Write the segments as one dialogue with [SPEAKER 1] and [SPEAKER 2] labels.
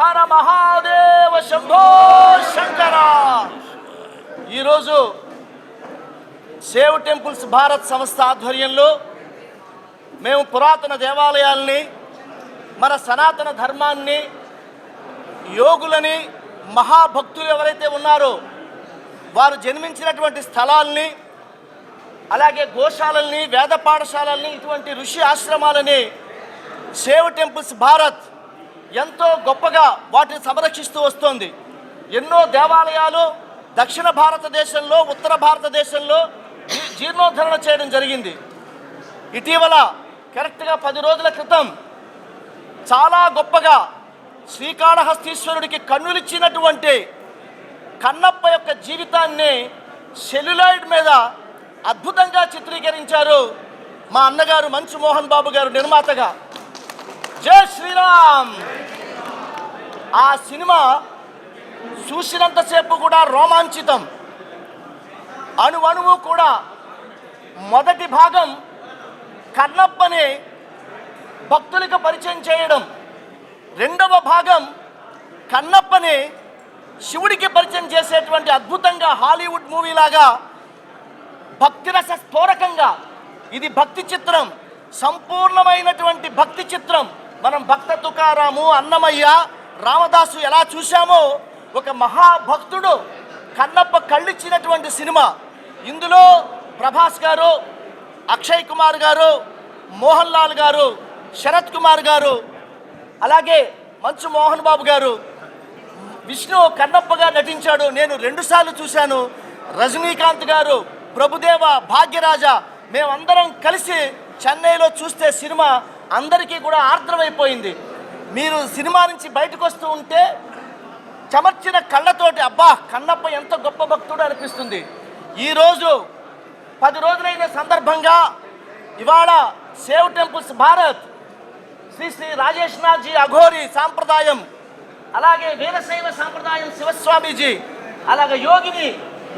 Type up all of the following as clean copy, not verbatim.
[SPEAKER 1] హర మహాదేవ శంభో శంకర. ఈరోజు save temples Bharat సంస్థ ఆధ్వర్యంలో మేము పురాతన దేవాలయాల్ని, మన సనాతన ధర్మాన్ని, యోగులని, మహాభక్తులు ఎవరైతే ఉన్నారో వారు జన్మించినటువంటి స్థలాల్ని, అలాగే గోశాలల్ని, వేద పాఠశాలల్ని, ఇటువంటి ఋషి ఆశ్రమాలని సేవ్ టెంపుల్స్ భారత్ ఎంతో గొప్పగా వాటిని సంరక్షిస్తూ వస్తోంది. ఎన్నో దేవాలయాలు దక్షిణ భారతదేశంలో, ఉత్తర భారతదేశంలో జీర్ణోద్ధరణ చేయడం జరిగింది. ఇటీవల కరెక్ట్గా 10 రోజుల క్రితం చాలా గొప్పగా శ్రీకాళహస్తీశ్వరుడికి కన్నులిచ్చినటువంటి కన్నప్ప యొక్క జీవితాన్ని సెల్యులాయిడ్ మీద అద్భుతంగా చిత్రీకరించారు మా అన్నగారు మంచు మోహన్ బాబు గారు నిర్మాతగా. జై శ్రీరామ్. ఆ సినిమా చూసినంతసేపు కూడా రోమాంచితం. అణువణువు కూడా మొదటి భాగం కన్నప్పని భక్తులకు పరిచయం చేయడం, రెండవ భాగం కన్నప్పని శివుడికి పరిచయం చేసేటువంటి అద్భుతంగా హాలీవుడ్ మూవీ లాగా భక్తిరస స్ఫోరకంగా ఇది భక్తి చిత్రం, సంపూర్ణమైనటువంటి భక్తి చిత్రం. మనం భక్త తుకారాము, అన్నమయ్య, రామదాసు ఎలా చూశామో ఒక మహాభక్తుడు కన్నప్ప కళ్ళిచ్చినటువంటి సినిమా. ఇందులో ప్రభాస్ గారు, అక్షయ్ కుమార్ గారు, మోహన్ లాల్ గారు, శరత్ కుమార్ గారు, అలాగే మంచు మోహన్ బాబు గారు, విష్ణు కన్నప్పగా నటించాడు. నేను 2 సార్లు చూశాను. రజనీకాంత్ గారు, ప్రభుదేవ, భాగ్యరాజ, మేమందరం కలిసి చెన్నైలో చూస్తే సినిమా అందరికీ కూడా ఆర్ద్రమైపోయింది. మీరు సినిమా నుంచి బయటకు వస్తూ ఉంటే చెమర్చిన కళ్ళతోటి అబ్బా కన్నప్ప ఎంత గొప్ప భక్తుడు అనిపిస్తుంది. ఈరోజు 10 రోజులైన సందర్భంగా ఇవాళ సేవ్ టెంపుల్స్ భారత్ శ్రీ శ్రీ రాజేష్నాథ్జీ అఘోరి సాంప్రదాయం, అలాగే వీరశైవ సాంప్రదాయం శివస్వామీజీ, అలాగే యోగిని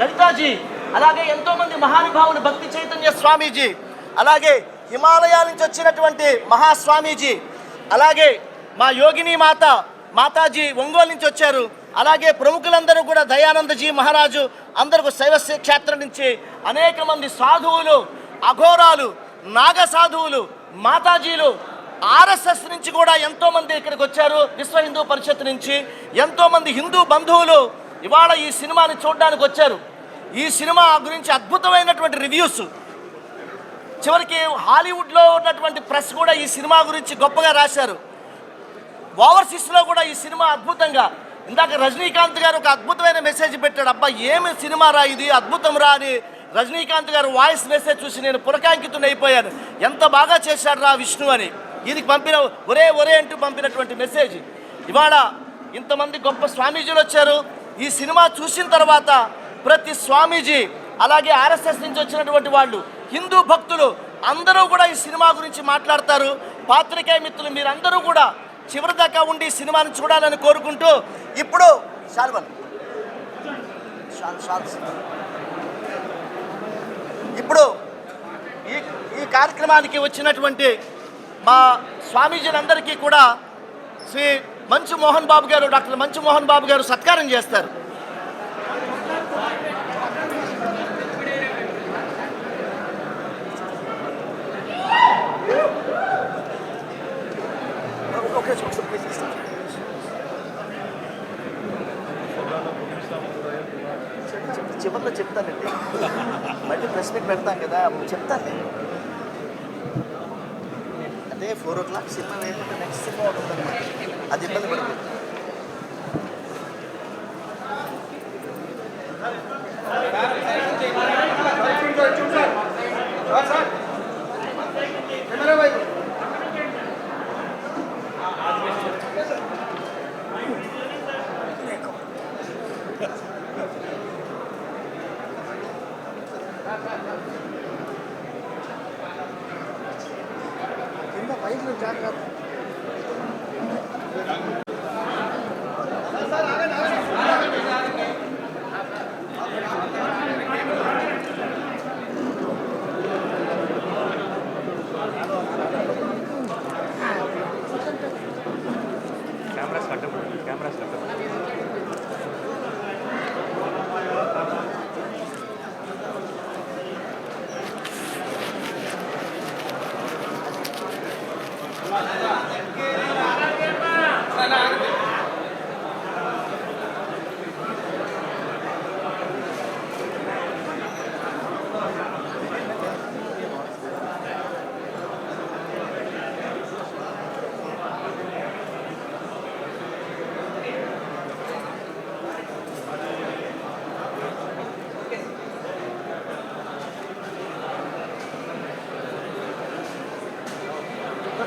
[SPEAKER 1] లలితాజీ, అలాగే ఎంతోమంది మహానుభావులు భక్తి చైతన్య స్వామీజీ, అలాగే హిమాలయాల నుంచి వచ్చినటువంటి మహాస్వామీజీ, అలాగే మా యోగిని మాతాజీ ఒంగోలు నుంచి వచ్చారు. అలాగే ప్రముఖులందరూ కూడా దయానందజీ మహారాజు, అందరూ శైవ క్షేత్రం నుంచి అనేక మంది సాధువులు, అఘోరాలు, నాగ సాధువులు, మాతాజీలు, ఆర్ఎస్ఎస్ నుంచి కూడా ఎంతోమంది ఇక్కడికి వచ్చారు. విశ్వ హిందూ పరిషత్ నుంచి ఎంతోమంది హిందూ బంధువులు ఇవాళ ఈ సినిమాని చూడడానికి వచ్చారు. ఈ సినిమా గురించి అద్భుతమైనటువంటి రివ్యూస్, చివరికి హాలీవుడ్లో ఉన్నటువంటి ప్రెస్ కూడా ఈ సినిమా గురించి గొప్పగా రాశారు. ఓవర్సీస్లో కూడా ఈ సినిమా అద్భుతంగా, ఇందాక రజనీకాంత్ గారు ఒక అద్భుతమైన మెసేజ్ పెట్టాడు. అబ్బా ఏమి సినిమా రా ఇది, అద్భుతం రా అని రజనీకాంత్ గారు వాయిస్ మెసేజ్ చూసి నేను పులకాంకితుని అయిపోయాను. ఎంత బాగా చేశాడు రా విష్ణు అని దీనికి పంపిన ఒరే అంటూ పంపినటువంటి మెసేజ్. ఇవాళ ఇంతమంది గొప్ప స్వామీజీలు వచ్చారు. ఈ సినిమా చూసిన తర్వాత ప్రతి స్వామీజీ, అలాగే ఆర్ఎస్ఎస్ నుంచి వచ్చినటువంటి వాళ్ళు, హిందూ భక్తులు అందరూ కూడా ఈ సినిమా గురించి మాట్లాడతారు. పాత్రికేయ మిత్రులు మీరందరూ కూడా చివరి దాకా ఉండి ఈ సినిమాని చూడాలని కోరుకుంటూ ఇప్పుడు ఇప్పుడు ఈ కార్యక్రమానికి వచ్చినటువంటి మా స్వామీజీలందరికీ కూడా శ్రీ మంచు మోహన్ బాబు గారు, డాక్టర్ మంచు మోహన్ బాబు గారు సత్కారం చేస్తారు. చివరిలో చెప్తానండి, మళ్ళీ ప్రెస్ మీట్ పెడతాం కదా, చెప్తాను నేను. అంటే 4 o'clock సినిమా లేకపోతే నెక్స్ట్ సినిమా ఉంటుందన్నమాట, అది ఇబ్బంది పడుతుంది. कैमरा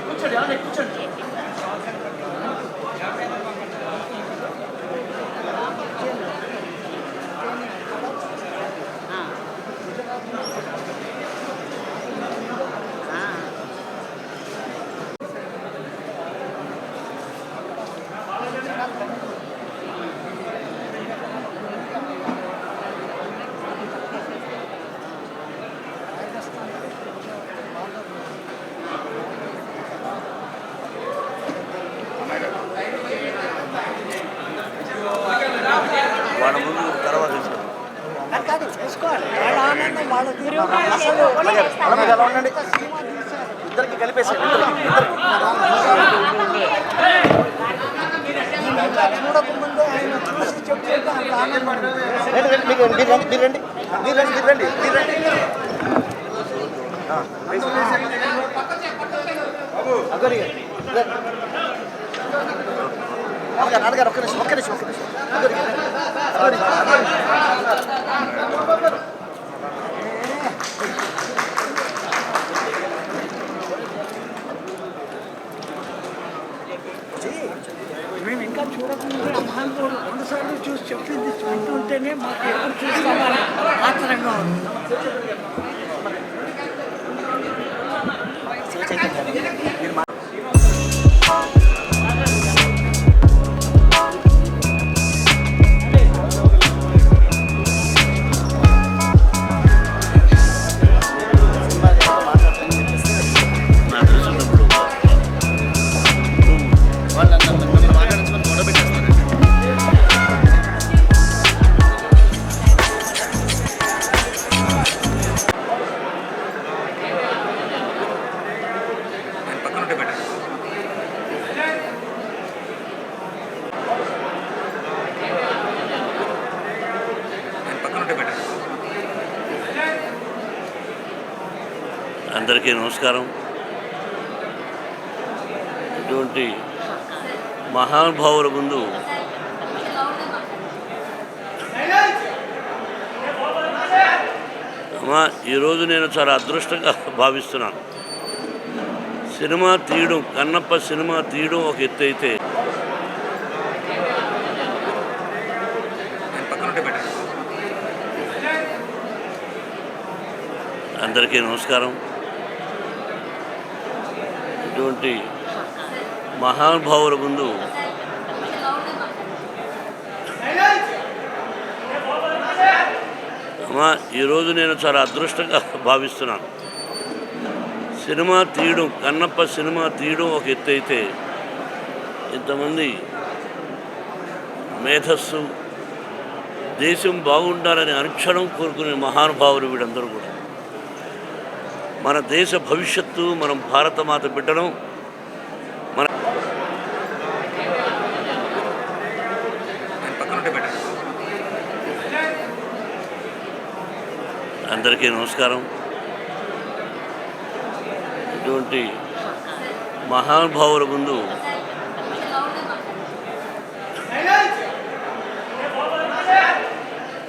[SPEAKER 1] కూర్చోండి, అలాగే కూర్చోండి.
[SPEAKER 2] వాళ్ళ ముందు తర్వాత
[SPEAKER 3] కాదు చూసుకోవాలి వాళ్ళ ఆనందం వాళ్ళ
[SPEAKER 1] ఎలా ఉండండి, ఇద్దరికి కలిపేసారు.
[SPEAKER 3] చూడకముందే ఆయన చూసి చెప్తుంటే అంత ఆనందం.
[SPEAKER 1] మీరు రండి. నాన్నగారు ఒక్క నిమిషం.
[SPEAKER 3] మేము ఇంకా చూడకముందే ఆ మహానుభావుడు రెండుసార్లు చూసి చెప్పింది వింటుంటేనే మాకు ఎప్పుడు చూస్తామని ఆశ్చర్యంగా ఉంది.
[SPEAKER 2] అందరికీ నమస్కారం. ఇటువంటి మహానుభావుల ముందు అమ్మా ఈరోజు నేను చాలా అదృష్టంగా భావిస్తున్నాను. సినిమా తీయడం, కన్నప్ప సినిమా తీయడం ఒక ఎత్తు అయితే అందరికీ నమస్కారం. ఇటువంటి మహానుభావుల ముందు అమ్మా ఈరోజు నేను చాలా అదృష్టంగా భావిస్తున్నాను. సినిమా తీయడం, కన్నప్ప సినిమా తీయడం ఒక ఎత్తు అయితే ఇంతమంది మేధస్సు, దేశం బాగుండాలని అనుక్షణం కోరుకునే మహానుభావులు వీడందరూ కూడా. మన దేశ భవిష్యత్తు, మనం భారతమాత బిడ్డడం. మన అందరికీ నమస్కారం. ఇటువంటి మహానుభావుల ముందు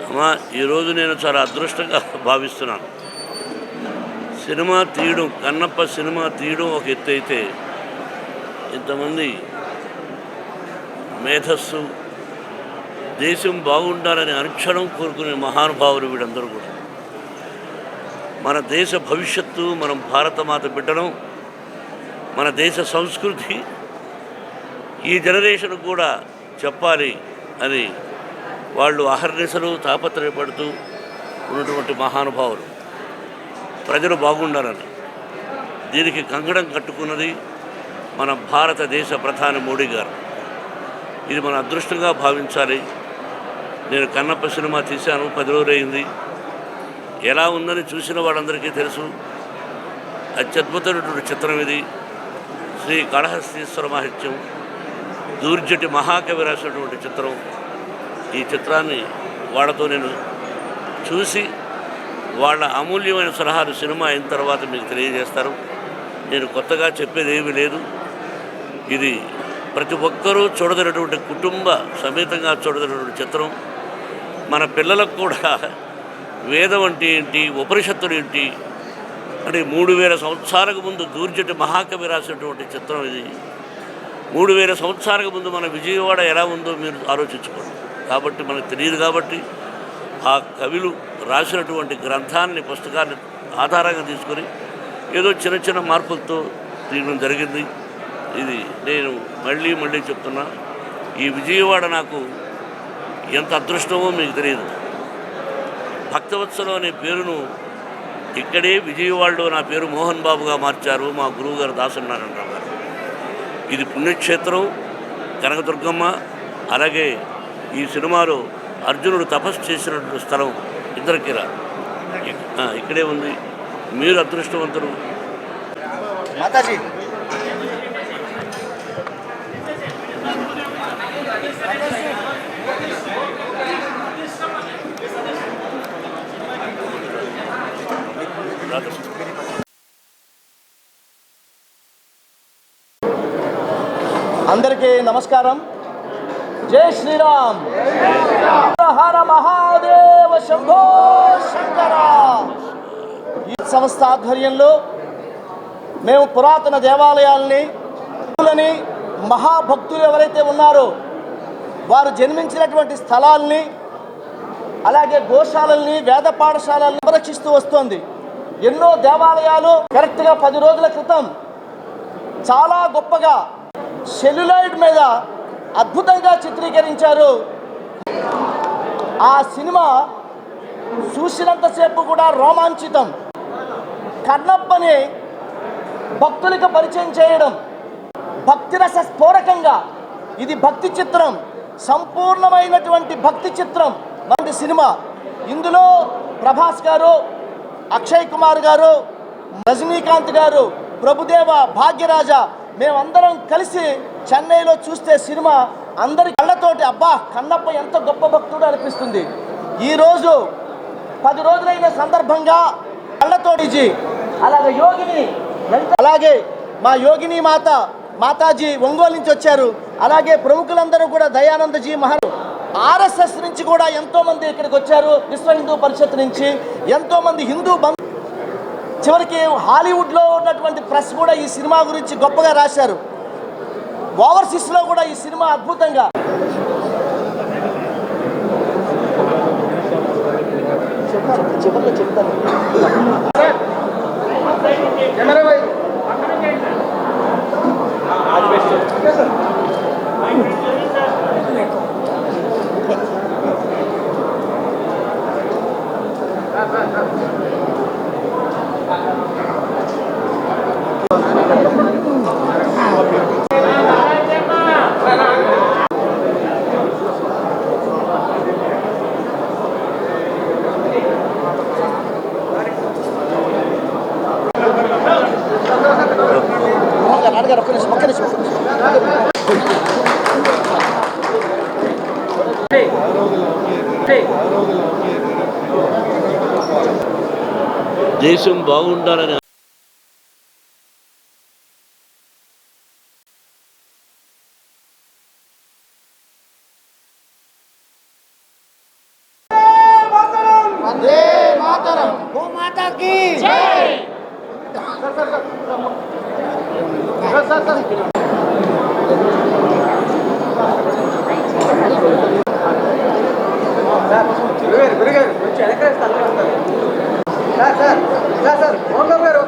[SPEAKER 2] అమ్మా ఈరోజు నేను చాలా అదృష్టంగా భావిస్తున్నాను. సినిమా తీయడం, కన్నప్ప సినిమా తీయడం ఒక ఎత్తు అయితే ఇంతమంది మేధస్సు, దేశం బాగుండాలని అనుక్షణం కోరుకునే మహానుభావులు వీడందరూ కూడా. మన దేశ భవిష్యత్తు, మనం భారతమాత బిడ్డడం. మన దేశ సంస్కృతి ఈ జనరేషన్ కూడా చెప్పాలి అని వాళ్ళు అహర్నిశలు తాపత్రయపడుతూ ఉన్నటువంటి మహానుభావులు. ప్రజలు బాగుండాలని దీనికి కంకణం కట్టుకున్నది మన భారతదేశ ప్రధాని మోడీ గారు. ఇది మన అదృష్టంగా భావించాలి. నేను కన్నప్ప సినిమా తీశాను, 10 రోజులు అయింది. ఎలా ఉందని చూసిన వాళ్ళందరికీ తెలుసు. అత్యద్భుతమైనటువంటి చిత్రం ఇది. శ్రీ కాళహస్తీశ్వర మహత్యం, దూర్జటి మహాకవి రాసినటువంటి చిత్రం. ఈ చిత్రాన్ని వాళ్ళతో నేను చూసి వాళ్ళ అమూల్యమైన సలహాలు సినిమా అయిన తర్వాత మీకు తెలియజేస్తారు. నేను కొత్తగా చెప్పేది ఏమీ లేదు. ఇది ప్రతి ఒక్కరూ చూడదగినటువంటి కుటుంబ సమేతంగా చూడదగినటువంటి చిత్రం. మన పిల్లలకు కూడా వేదం అంటే ఏంటి, ఉపనిషత్తులు ఏంటి అంటే 3000 సంవత్సరాలకు ముందు దూర్జటి మహాకవి రాసినటువంటి చిత్రం ఇది. 3000 సంవత్సరాలకు ముందు మన విజయవాడ ఎలా ఉందో మీరు ఆలోచించుకోండి. కాబట్టి మనకు తెలియదు. కాబట్టి ఆ కవులు రాసినటువంటి గ్రంథాన్ని, పుస్తకాన్ని ఆధారంగా తీసుకొని ఏదో చిన్న చిన్న మార్పులతో తీయడం జరిగింది. ఇది నేను మళ్ళీ చెప్తున్నా, ఈ విజయవాడ నాకు ఎంత అదృష్టమో మీకు తెలియదు. భక్తవత్సలం అనే పేరును ఇక్కడే విజయవాడలో నా పేరు మోహన్ బాబుగా మార్చారు మా గురువుగారు దాసనారాయణరావు గారు. ఇది పుణ్యక్షేత్రం, కనకదుర్గమ్మ. అలాగే ఈ సినిమాలో అర్జునుడు తపస్సు చేసినటువంటి స్థలం ఇంద్రకీల ఇక్కడే ఉంది. మీరు అదృష్టవంతులు.
[SPEAKER 1] మాతాజీ అందరికీ నమస్కారం. జై శ్రీరామ్. హర మహాదేవ శంభో శంకర. ఈ సంస్థ ఆధ్వర్యంలో మేము పురాతన దేవాలయాల్ని, మహాభక్తులు ఎవరైతే ఉన్నారో వారు జన్మించినటువంటి స్థలాల్ని, అలాగే గోశాలల్ని, వేద పాఠశాలల్ని సంరక్షిస్తూ వస్తోంది. ఎన్నో దేవాలయాలు కరెక్ట్గా 10 రోజుల క్రితం చాలా గొప్పగా సెల్యులాయిడ్ మీద అద్భుతంగా చిత్రీకరించారు. ఆ సినిమా చూసినంతసేపు కూడా రోమాంచితం. కన్నప్పని భక్తులకు పరిచయం చేయడం, భక్తిరస స్ఫోరకంగా ఇది భక్తి చిత్రం, సంపూర్ణమైనటువంటి భక్తి చిత్రం వంటి సినిమా. ఇందులో ప్రభాస్ గారు, అక్షయ్ కుమార్ గారు, రజనీకాంత్ గారు, ప్రభుదేవ, భాగ్యరాజ మేమందరం కలిసి చెన్నైలో చూస్తే సినిమా అందరి కళ్ళతోటి అబ్బా కన్నప్ప ఎంత గొప్ప భక్తుడు అనిపిస్తుంది. ఈరోజు 10 రోజులైన సందర్భంగా కళ్ళతోటి అలాగే యోగిని, అలాగే మా యోగిని మాతాజీ ఒంగోలు నుంచి వచ్చారు. అలాగే ప్రముఖులందరూ కూడా దయానందజీ ఆర్ఎస్ఎస్ నుంచి కూడా ఎంతోమంది ఇక్కడికి వచ్చారు. విశ్వ హిందూ పరిషత్ నుంచి ఎంతోమంది హిందూ చివరికి హాలీవుడ్లో ఉన్నటువంటి ప్రెస్ కూడా ఈ సినిమా గురించి గొప్పగా రాశారు. ఓవర్సీస్లో కూడా ఈ సినిమా అద్భుతంగా చివరిలో చెప్తాను.
[SPEAKER 2] దేశం బాగుండాలని
[SPEAKER 1] వందే మాతరం.
[SPEAKER 3] భూమాతా కీ జై. గురుగారు కొంచెం వెనక సార్ మోహన్ బాబు గారు